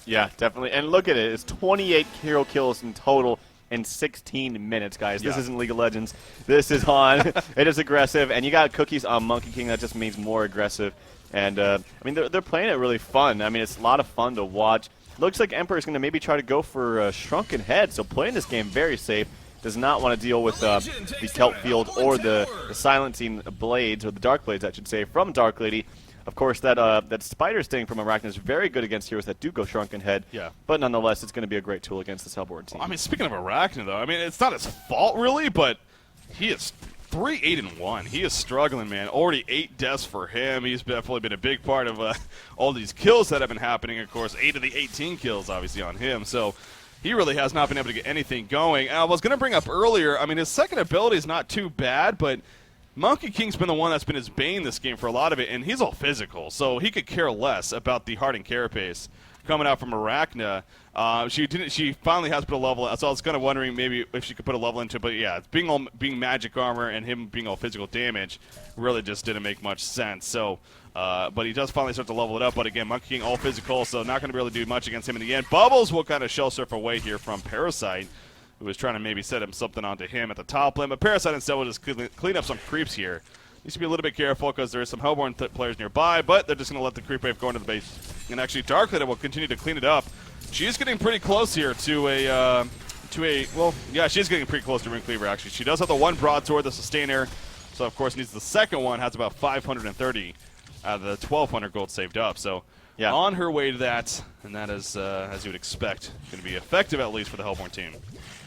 Yeah, definitely. And look at it. It's 28 hero kills in total in 16 minutes, guys. This isn't League of Legends. This is on. It is aggressive, and you got Cookies on Monkey King. That just means more aggressive. And, I mean, they're playing it really fun. I mean, it's a lot of fun to watch. Looks like Emperor's going to maybe try to go for Shrunken Head, so playing this game very safe. Does not want to deal with the Kelp Field or the Silencing Blades, or the Dark Blades, I should say, from Dark Lady. Of course, that Spider Sting from Arachna is very good against heroes that do go Shrunken Head. Yeah. But nonetheless, it's going to be a great tool against this Hellborn team. Well, I mean, speaking of Arachna, though, I mean, it's not his fault, really, but he is 3-8-1. He is struggling, man. Already 8 deaths for him. He's definitely been a big part of all these kills that have been happening. Of course, 8 of the 18 kills, obviously, on him. So he really has not been able to get anything going. And I was going to bring up earlier, I mean, his second ability is not too bad, but Monkey King's been the one that's been his bane this game for a lot of it, and he's all physical, so he could care less about the Hardened Carapace coming out from Arachna. She finally has put a level, so I was kind of wondering maybe if she could put a level into it, but yeah, being magic armor and him being all physical damage really just didn't make much sense. So, but he does finally start to level it up, but again, Monkey King all physical, so not going to really do much against him in the end. Bubbles will kind of shell surf away here from Parasite, who was trying to maybe set him something onto him at the top lane, but Parasite instead will just clean up some creeps here. Needs to be a little bit careful because there is some Hellborn players nearby, but they're just going to let the creep wave go into the base. And actually, Dark Lady will continue to clean it up. She's getting pretty close here to well, yeah, she's getting pretty close to Ring Cleaver, actually. She does have the one broadsword, the Sustainer, so of course needs the second one, has about 530 out of the 1,200 gold saved up. So yeah, on her way to that, and that is, as you would expect, going to be effective at least for the Hellborn team.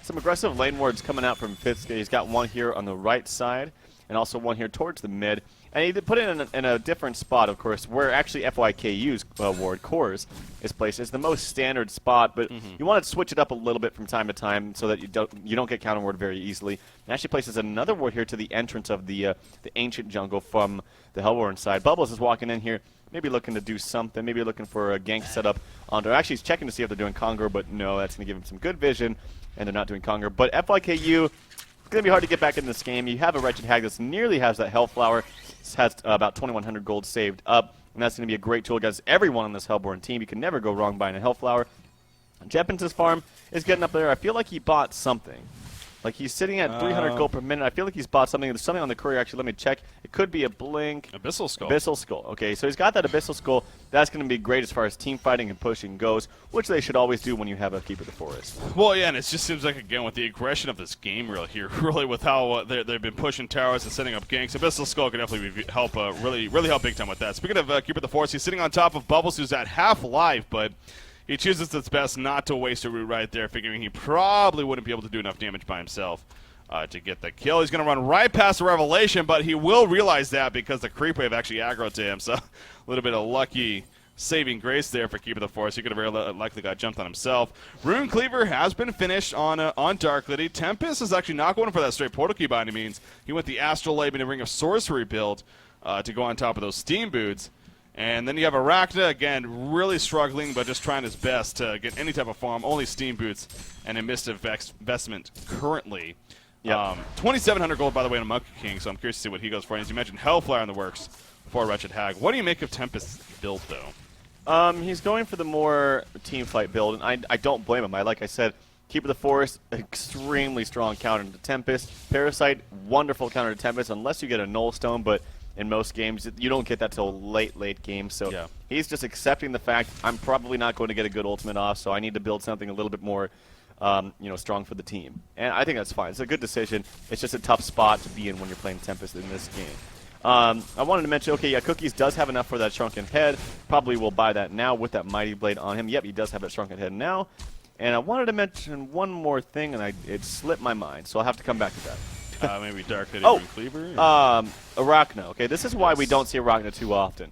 Some aggressive lane wards coming out from FYKU. He's got one here on the right side, and also one here towards the mid. And he did put it in a different spot, of course, where actually FYKU's ward, Cores, is placed. It's the most standard spot, but you want to switch it up a little bit from time to time so that you don't get counter ward very easily. And actually places another ward here to the entrance of the ancient jungle from the Hellborn side. Bubbles is walking in here, maybe looking to do something, maybe looking for a gank setup onto. Actually, he's checking to see if they're doing Congo, but no, that's going to give him some good vision, and they're not doing Congo. But FYKU, it's going to be hard to get back in this game. You have a Wretched Hag that nearly has that Hellflower. It has about 2,100 gold saved up, and that's going to be a great tool against everyone on this Hellborn team. You can never go wrong buying a Hellflower. Jepin's farm is getting up there. I feel like he bought something. Like, he's sitting at 300 gold per minute. I feel like he's bought something. There's something on the courier. Actually, let me check. It could be a Blink. Abyssal Skull. Abyssal Skull. Okay, so he's got that Abyssal Skull. That's going to be great as far as team fighting and pushing goes, which they should always do when you have a Keeper of the Forest. Well, yeah, and it just seems like, again, with the aggression of this game really with how they've been pushing towers and setting up ganks, Abyssal Skull can definitely help, really help big time with that. Speaking of Keeper of the Forest, he's sitting on top of Bubbles, who's at half life, but he chooses its best not to waste a root right there, figuring he probably wouldn't be able to do enough damage by himself to get the kill. He's going to run right past the Revelation, but he will realize that because the creep wave actually aggroed to him, so a little bit of lucky saving grace there for Keeper of the Forest. He could have very likely got jumped on himself. Rune Cleaver has been finished on Dark Lady. Tempest is actually not going for that straight portal key by any means. He went the Astral Lab and a Ring of Sorcery build to go on top of those Steam Boots. And then you have Arachna, again, really struggling, but just trying his best to get any type of farm. Only Steam Boots and a Mist investment currently. Yep. 2,700 gold, by the way, on Monkey King, so I'm curious to see what he goes for. And as you mentioned, Hellflower in the works for Wretched Hag. What do you make of Tempest's build, though? He's going for the more team fight build, and I don't blame him. Like I said, Keeper of the Forest, extremely strong counter to Tempest. Parasite, wonderful counter to Tempest, unless you get a Null Stone, but in most games, you don't get that till late game. So yeah. He's just accepting the fact I'm probably not going to get a good ultimate off, so I need to build something a little bit more strong for the team. And I think that's fine. It's a good decision. It's just a tough spot to be in when you're playing Tempest in this game. I wanted to mention, okay, yeah, Cookies does have enough for that Shrunken Head. Probably will buy that now with that Mighty Blade on him. Yep, he does have that Shrunken Head now. And I wanted to mention one more thing, and it slipped my mind, so I'll have to come back to that. Maybe Dark Lady Oh, Cleaver? Arachna. Okay, this is why we don't see Arachna too often.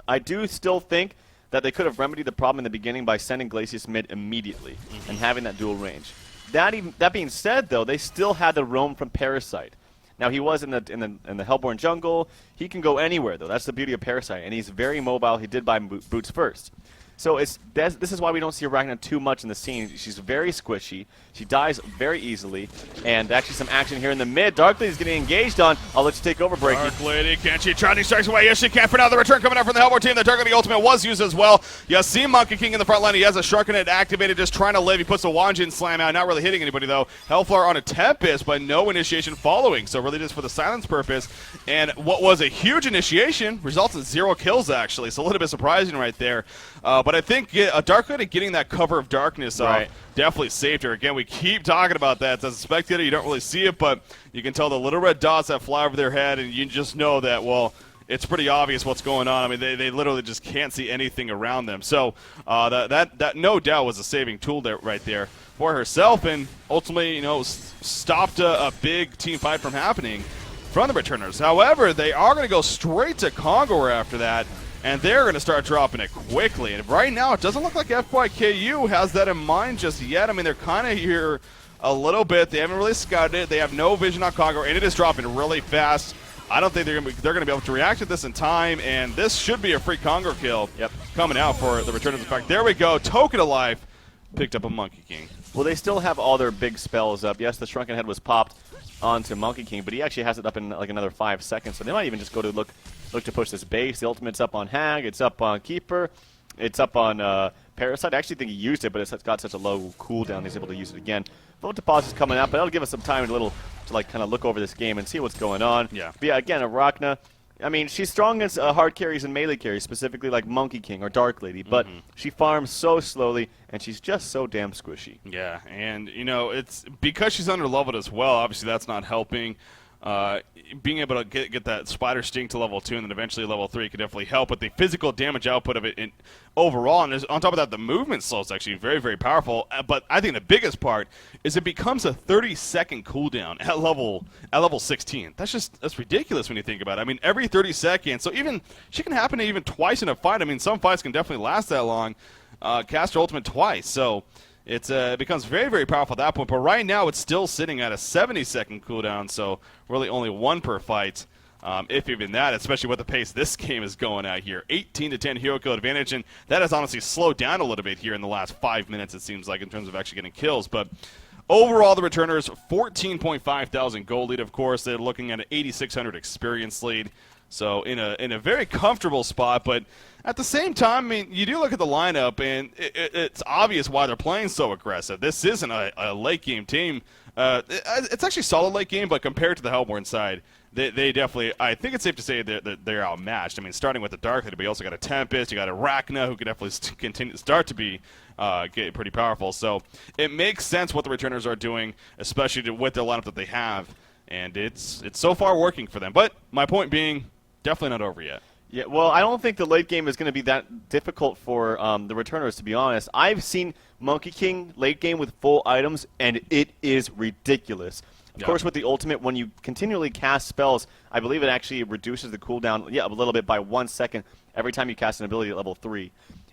I do still think that they could have remedied the problem in the beginning by sending Glacius mid immediately and having that dual range. That being said, though, they still had the roam from Parasite. Now, he was in the Hellborn jungle. He can go anywhere, though. That's the beauty of Parasite, and he's very mobile. He did buy boots first. So this is why we don't see Arachna too much in the scene. She's very squishy. She dies very easily. And actually some action here in the mid. Dark Lady's getting engaged on. I'll let you take over, Breaky. Dark Lady, can she? Charging strikes away. Yes, she can. For now, the return coming out from the Hellborn team. The Dark Lady ultimate was used as well. You see Monkey King in the front line. He has a Sharken Head activated, just trying to live. He puts a Wanjin Slam out. Not really hitting anybody, though. Hellflower on a Tempest, but no initiation following. So really just for the silence purpose. And what was a huge initiation results in 0 kills, actually. So a little bit surprising right there. But I think Dark Lady getting that cover of darkness definitely saved her. Again, we keep talking about that. As a spectator, you don't really see it, but you can tell the little red dots that fly over their head, and you just know that, well, it's pretty obvious what's going on. I mean, they literally just can't see anything around them. So that no doubt was a saving tool there, right there for herself, and ultimately, stopped a big team fight from happening from the returners. However, they are going to go straight to Congo after that, and they're going to start dropping it quickly. And right now, it doesn't look like FYKU has that in mind just yet. I mean, they're kind of here a little bit. They haven't really scouted it. They have no vision on Congo, and it is dropping really fast. I don't think they're going to be able to react to this in time, and this should be a free Congo kill coming out for the returners. In fact, there we go. Token Alive picked up a Monkey King. Well, they still have all their big spells up. Yes, the Shrunken Head was popped onto Monkey King, but he actually has it up in like another 5 seconds, so they might even just go to look to push this base. The ultimate's up on Hag, it's up on Keeper, it's up on Parasite. I actually think he used it, but it's got such a low cooldown he's able to use it again. Vote deposit's coming out, but that'll give us some time to kind of look over this game and see what's going on. Yeah. But yeah, again, Arachna, I mean, she's strong against hard carries and melee carries, specifically like Monkey King or Dark Lady, but she farms so slowly, and she's just so damn squishy. Yeah, and, it's because she's under-leveled as well. Obviously, that's not helping. being able to get that spider sting to level 2 and then eventually level 3 could definitely help with the physical damage output of it overall. And on top of that, the movement slow is actually very, very powerful. But I think the biggest part is it becomes a 30-second cooldown at level 16. That's ridiculous when you think about it. I mean, every 30 seconds. So even shit can happen even twice in a fight. I mean, some fights can definitely last that long. Cast your ultimate twice. So it becomes very, very powerful at that point. But right now, it's still sitting at a 70-second cooldown, so really only one per fight, if even that, especially with the pace this game is going at here. 18-10 hero kill advantage, and that has honestly slowed down a little bit here in the last 5 minutes, it seems like, in terms of actually getting kills. But overall, the returners, 14.5 thousand gold lead, of course. They're looking at an 8,600 experience lead. So in a very comfortable spot, but at the same time, I mean, you do look at the lineup, and it's obvious why they're playing so aggressive. This isn't a late game team. It's actually solid late game, but compared to the Hellborn side, they definitely, I think it's safe to say that they're outmatched. I mean, starting with the Dark Lady, but you also got a Tempest, you got a Rachna, who can definitely start to be get pretty powerful. So it makes sense what the returners are doing, especially with the lineup that they have, and it's so far working for them. But my point being, definitely not over yet. Yeah, well, I don't think the late game is going to be that difficult for the returners, to be honest. I've seen Monkey King late game with full items, and it is ridiculous. Of course, with the ultimate, when you continually cast spells, I believe it actually reduces the cooldown a little bit by 1 second every time you cast an ability at level 3.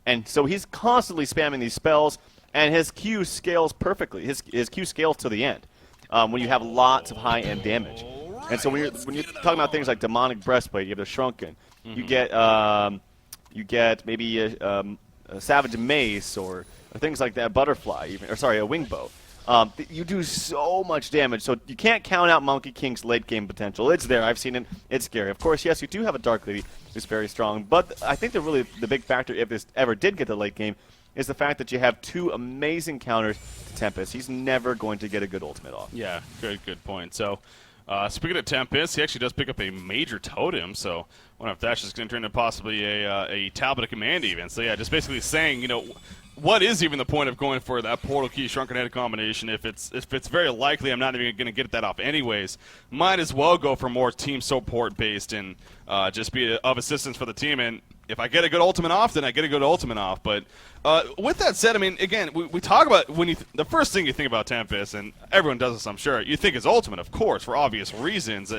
And so he's constantly spamming these spells, and his Q scales perfectly. His Q scales to the end when you have lots of high-end damage. And so when you're talking about things like Demonic Breastplate, you have the Shrunken. You get maybe a Savage Mace or things like that, Butterfly, even, or sorry, a Wing Bow. You do so much damage, so you can't count out Monkey King's late game potential. It's there. I've seen it. It's scary. Of course, yes, you do have a Dark Lady who's very strong, but I think the big factor, if this ever did get the late game, is the fact that you have two amazing counters to Tempest. He's never going to get a good ultimate off. Yeah, good point. So. Speaking of Tempest, he actually does pick up a major totem, so I wonder if that's just going to turn into possibly a tablet of command even. So yeah, just basically saying, you know, what is even the point of going for that Portal Key Shrunken Head combination if it's very likely I'm not even going to get that off anyways? Might as well go for more team support based and just be of assistance for the team. And if I get a good ultimate off, then I get a good ultimate off. But with that said, I mean, again, we talk about when the first thing you think about Tempest, and everyone does this, I'm sure, you think is ultimate, of course, for obvious reasons.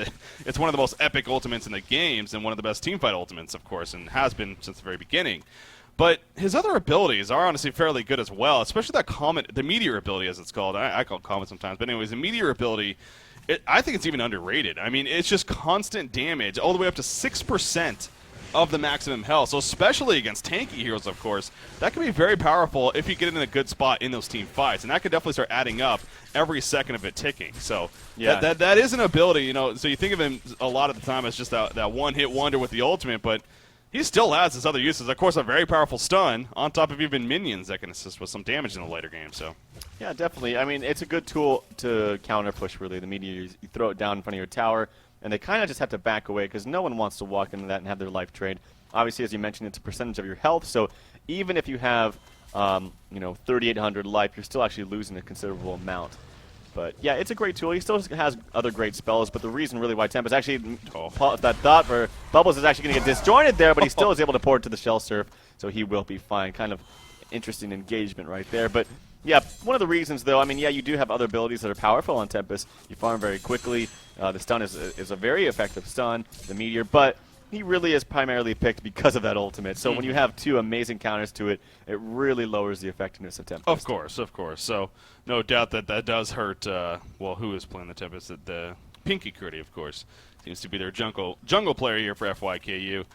It's one of the most epic ultimates in the games and one of the best teamfight ultimates, of course, and has been since the very beginning. But his other abilities are honestly fairly good as well, especially that Comet, the Meteor ability as it's called. I call it Comet sometimes. But anyways, the Meteor ability, I think it's even underrated. I mean, it's just constant damage, all the way up to 6% of the maximum health. So especially against tanky heroes, of course, that can be very powerful if you get in a good spot in those team fights. And that could definitely start adding up every second of it ticking. So yeah, that is an ability, you know. So you think of him a lot of the time as just that one-hit wonder with the ultimate, but he still has his other uses. Of course, a very powerful stun on top of even minions that can assist with some damage in the later game. So, yeah, definitely. I mean, it's a good tool to counter push, really. The Meteor, you throw it down in front of your tower, and they kind of just have to back away because no one wants to walk into that and have their life trade. Obviously, as you mentioned, it's a percentage of your health. So even if you have, 3,800 life, you're still actually losing a considerable amount. But yeah, it's a great tool. He still has other great spells, but the reason really why Tempest actually that thought for Bubbles is actually going to get disjointed there, but he still is able to port to the Shell Surf, so he will be fine. Kind of interesting engagement right there. But yeah, one of the reasons though, I mean, yeah, you do have other abilities that are powerful on Tempest. You farm very quickly. The stun is a very effective stun, the Meteor, but he really is primarily picked because of that ultimate. So when you have two amazing counters to it, it really lowers the effectiveness of Tempest. Of course. So no doubt that does hurt, who is playing the Tempest? The Pinky Curdy, of course. Seems to be their jungle player here for FYKU.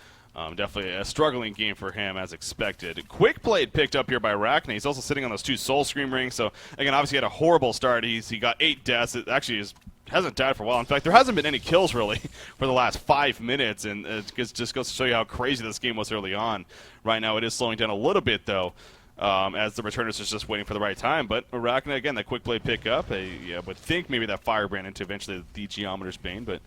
Definitely a struggling game for him, as expected. Quick Blade picked up here by Rachna. He's also sitting on those 2 Soul Scream rings. So, again, obviously he had a horrible start. He got 8 deaths. It actually hasn't died for a while. In fact, there hasn't been any kills, really, for the last 5 minutes. And it just goes to show you how crazy this game was early on. Right now it is slowing down a little bit, though, as the returners is just waiting for the right time. But Rachna, again, that Quick Blade pick up. I would think maybe that Firebrand into eventually the Geometer's Bane, but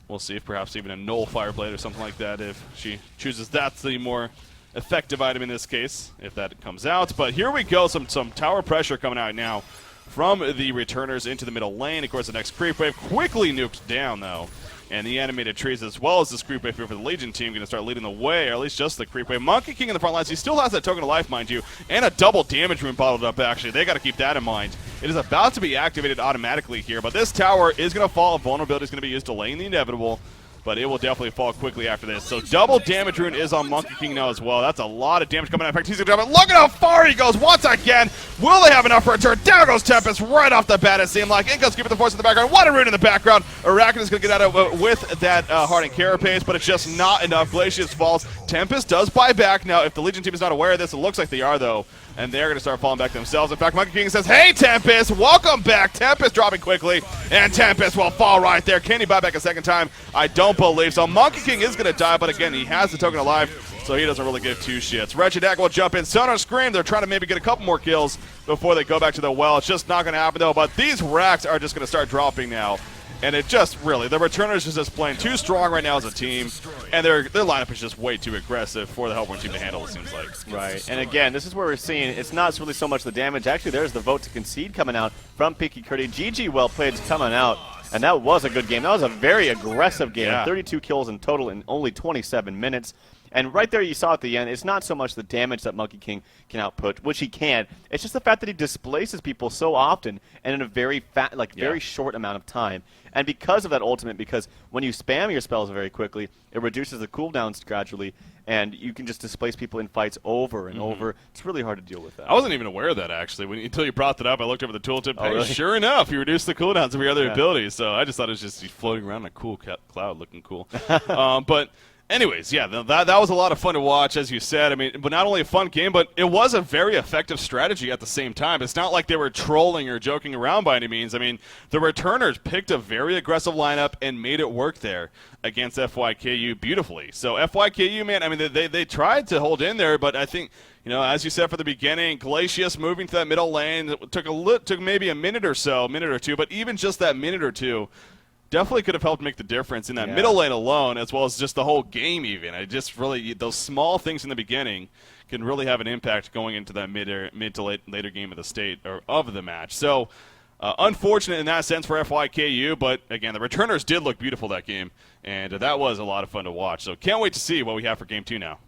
we'll see if perhaps even a Null Fireblade or something like that if she chooses that's the more effective item in this case, if that comes out. But here we go, some tower pressure coming out now from the returners into the middle lane. Of course, the next creep wave quickly nuked down, though. And the animated trees, as well as this creep wave here for the Legion team, going to start leading the way, or at least just the creep wave. Monkey King in the front lines. He still has that token of life, mind you, and a double damage rune bottled up, actually. They got to keep that in mind. It is about to be activated automatically here, but this tower is going to fall. Vulnerability is going to be used, delaying the inevitable, but it will definitely fall quickly after this. So double damage rune is on Monkey King now as well. That's a lot of damage coming out. In fact, he's going to drop it. Look at how far he goes once again. Will they have enough for a turn? Down goes Tempest right off the bat, it seemed like. In goes Keeper the Force in the background. What a rune in the background. Arachne is going to get out of with that Hardened Carapace, but it's just not enough. Glacius falls. Tempest does buy back. Now, if the Legion team is not aware of this, it looks like they are, though. And they're going to start falling back themselves. In fact, Monkey King says, hey, Tempest, welcome back. Tempest dropping quickly, and Tempest will fall right there. Can he buy back a second time? I don't believe so. Monkey King is going to die, but again, he has the token alive, so he doesn't really give two shits. Wretched Egg will jump in. Sonar Scream, they're trying to maybe get a couple more kills before they go back to the well. It's just not going to happen, though, but these racks are just going to start dropping now. And it just really, the returners is just playing too strong right now as a team, and their lineup is just way too aggressive for the Hellborn team to handle, it seems like. Right, and again, this is where we're seeing it's not really so much the damage. Actually, there's the vote to concede coming out from Peaky Curdy. GG well played coming out, and that was a good game. That was a very aggressive game. Yeah. 32 kills in total in only 27 minutes. And right there you saw at the end, it's not so much the damage that Monkey King can output, which he can. It's just the fact that he displaces people so often and in a very very short amount of time. And because of that ultimate, because when you spam your spells very quickly, it reduces the cooldowns gradually, and you can just displace people in fights over and over. It's really hard to deal with that. I wasn't even aware of that, actually. Until you brought that up, I looked over the tooltip. Oh, Hey, really? sure enough, you reduced the cooldowns of your other abilities. So I just thought it was just floating around in a cool cloud looking cool. But anyways, yeah, that was a lot of fun to watch, as you said. I mean, but not only a fun game, but it was a very effective strategy at the same time. It's not like they were trolling or joking around by any means. I mean, the returners picked a very aggressive lineup and made it work there against FYKU beautifully. So FYKU, man, I mean, they tried to hold in there, but I think, you know, as you said from the beginning, Glacius moving to that middle lane took maybe a minute or two, but even just that minute or two definitely could have helped make the difference in that middle lane alone, as well as just the whole game even. I just really, those small things in the beginning can really have an impact going into that mid to later game of the state, or of the match. So unfortunate in that sense for FYKU, but again, the returners did look beautiful that game, and that was a lot of fun to watch. So can't wait to see what we have for Game 2 now.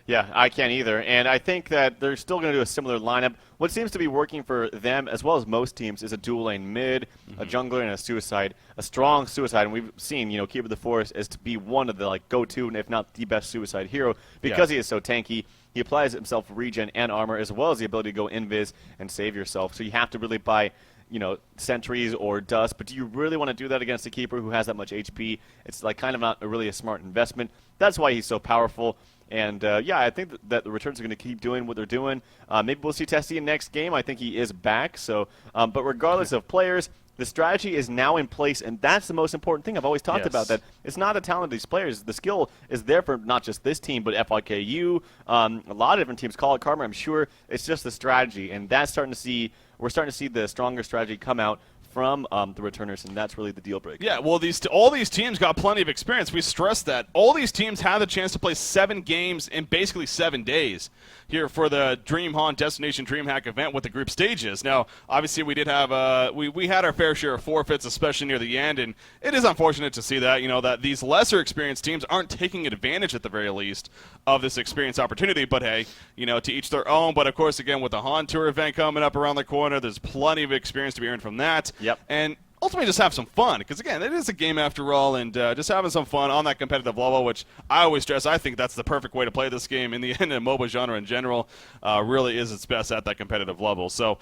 Yeah, I can't either. And I think that they're still going to do a similar lineup. What seems to be working for them, as well as most teams, is a dual lane mid, a jungler, and a suicide. A strong suicide. And we've seen, you know, Keeper of the Forest as to be one of the go-to, and if not the best suicide hero, because he is so tanky. He applies himself regen and armor, as well as the ability to go invis and save yourself. So you have to really buy, you know, sentries or dust. But do you really want to do that against a keeper who has that much HP? It's like kind of not really a smart investment. That's why he's so powerful. And, yeah, I think that the returns are going to keep doing what they're doing. Maybe we'll see Tessie in next game. I think he is back. So, but regardless of players, the strategy is now in place, and that's the most important thing. I've always talked about that. It's not the talent of these players. The skill is there for not just this team, but FYKU, a lot of different teams. Call it Karma, I'm sure. It's just the strategy, and that's starting to see. We're starting to see the stronger strategy come out from the returners, and that's really the deal breaker. Yeah, well, all these teams got plenty of experience. We stressed that. All these teams had the chance to play 7 games in basically 7 days here for the DreamHack Destination DreamHack event with the group stages. Now, obviously, we did have we had our fair share of forfeits, especially near the end, and it is unfortunate to see that, you know, that these lesser experienced teams aren't taking advantage at the very least of this experience opportunity. But hey, you know, to each their own. But of course, again, with the Han Tour event coming up around the corner, there's plenty of experience to be earned from that. Yep. And ultimately just have some fun, because again, it is a game after all, and just having some fun on that competitive level, which I always stress, I think that's the perfect way to play this game. In the end, the MOBA genre in general really is its best at that competitive level. So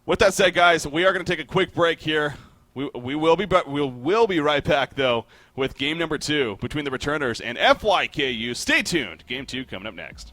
with that said, guys, we are going to take a quick break here. We will be right back, though, with game number 2 between the returners and FYKU. Stay tuned. Game 2 coming up next.